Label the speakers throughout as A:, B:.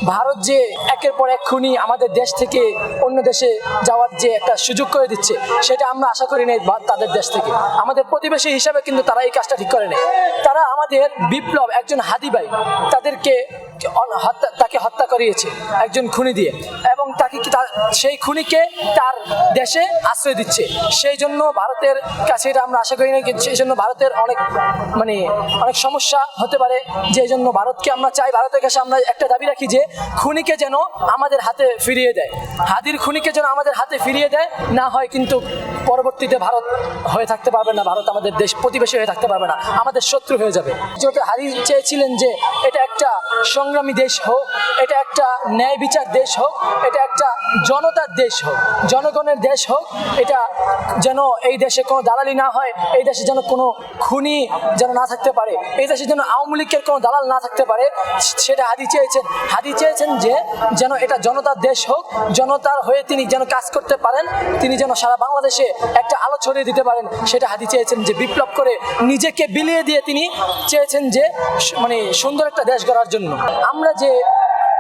A: ভারত যে একের পর এক খুনি আমাদের দেশ থেকে অন্য দেশে যাওয়ার যে একটা সুযোগ করে দিচ্ছে, সেটা আমরা আশা করি না তাদের দেশ থেকে। আমাদের প্রতিবেশী হিসাবে কিন্তু তারা এই কাজটা ঠিক করে নেয়। তারা আমাদের বিপ্লব, একজন হাদি ভাই তাকে হত্যা করিয়েছে একজন খুনি দিয়ে, এবং সেই খুনিকে তার দেশে আশ্রয় দিচ্ছে। সেই জন্য ভারতের কাছে এটা আমরা আশা করি না, সেই জন্য ভারতের অনেক সমস্যা হতে পারে। যে জন্য ভারতকে আমরা চাই, ভারতের কাছে আমরা একটা দাবি রাখি যে খুনিকে যেন আমাদের হাতে ফিরিয়ে দেয়, হাদির খুনিকে যেন আমাদের হাতে ফিরিয়ে দেয়। না হয় কিন্তু পরবর্তীতে ভারত হয়ে থাকতে পারবে না, ভারত আমাদের দেশ প্রতিবেশী হয়ে থাকতে পারবে না, আমাদের শত্রু হয়ে যাবে। যেহেতু হাদি চেয়েছিলেন যে এটা একটা সংগ্রামী দেশ হোক, এটা একটা ন্যায় বিচার দেশ হোক, এটা একটা জনতার দেশ হোক, জনগণের দেশ হোক, এটা যেন এই দেশে কোনো দালালি না হয়, এই দেশে যেন কোনো খুনি যেন না থাকতে পারে, এই দেশে যেন আওয়ামী লীগের কোনো দালাল না থাকতে পারে, সেটা হাদি চেয়েছেন। হাদি চেয়েছেন যে যেন এটা জনতার দেশ হোক, জনতার হয়ে তিনি যেন কাজ করতে পারেন, তিনি যেন সারা বাংলাদেশে একটা আলো ছড়িয়ে দিতে পারেন, সেটা হাদি চেয়েছেন। যে বিপ্লব করে নিজেকে বিলিয়ে দিয়ে তিনি চেয়েছেন যে সুন্দর একটা দেশ গড়ার জন্য। আমরা যে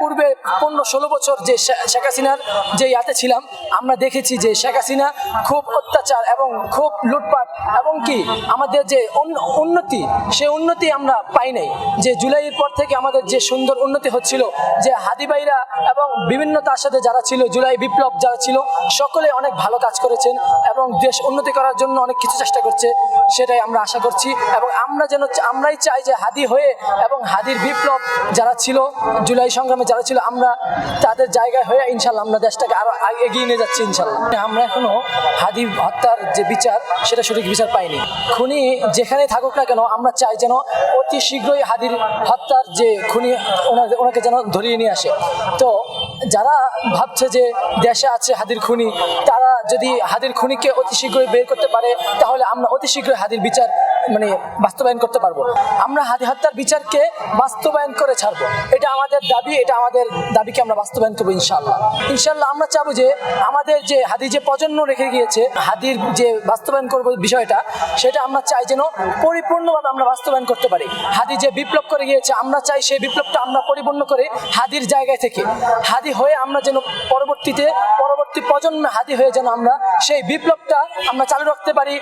A: পূর্বে 15-16 বছর যে শেখ হাসিনার যে ইয়াতে ছিলাম, আমরা দেখেছি যে শেখ হাসিনা খুব অত্যাচার এবং খুব লুটপাট এবং কি আমাদের যে উন্নতি, সেই উন্নতি আমরা পাই নাই। যে জুলাইয়ের পর থেকে আমাদের যে সুন্দর উন্নতি হচ্ছিল, যে হাদি ভাইরা এবং বিভিন্ন তার সাথে যারা ছিল, জুলাই বিপ্লব যারা ছিল, সকলে অনেক ভালো কাজ করেছেন এবং দেশ উন্নতি করার জন্য অনেক কিছু চেষ্টা করছে, সেটাই আমরা আশা করছি। এবং আমরাই চাই যে হাদি হয়ে এবং হাদির বিপ্লব যারা ছিল, জুলাই সংগ্রামে যারা ছিল, আমরা তাদের জায়গায় হয়ে ইনশাল্লাহ আমরা দেশটাকে আরো এগিয়ে নিয়ে যাচ্ছি ইনশাল্লাহ। আমরা এখনো হাদি হত্যার যে বিচার, সেটা সঠিক বিচার পাইনি। খুনি যেখানেই থাকুক না কেন, আমরা চাই যেন অতি শীঘ্রই হাদির হত্যার যে খুনি ওনাকে যেন ধরিয়ে নিয়ে আসে। তো যারা ভাবছে যে দেশে আছে হাদির খুনি, তারা যদি হাদির খুনিকে অতি শীঘ্রই বের করতে পারে, তাহলে আমরা অতি শীঘ্রই হাদির বিচার বাস্তবায়ন করতে পারবো। আমরা হাদি হত্যার বিচারকে বাস্তবায়ন করে ছাড়বো, এটা আমাদের দাবি। এটা আমাদের দাবিকে আমরা বাস্তবায়ন করবো ইনশাল্লাহ। আমরা চাবো যে আমাদের যে হাদি যে প্রজন্ম রেখে গিয়েছে, হাদির যে বাস্তবায়ন করবো বিষয়টা, সেটা আমরা চাই যেন পরিপূর্ণভাবে আমরা বাস্তবায়ন করতে পারি। হাদি যে বিপ্লব করে গিয়েছে, আমরা চাই সেই বিপ্লবটা আমরা পরিপূর্ণ করে হাদির জায়গায় থেকে হাদি হয়ে আমরা যেন পরবর্তী প্রজন্মে হাদি হয়ে যেন আমরা সেই বিপ্লবটা আমরা চালু রাখতে পারি।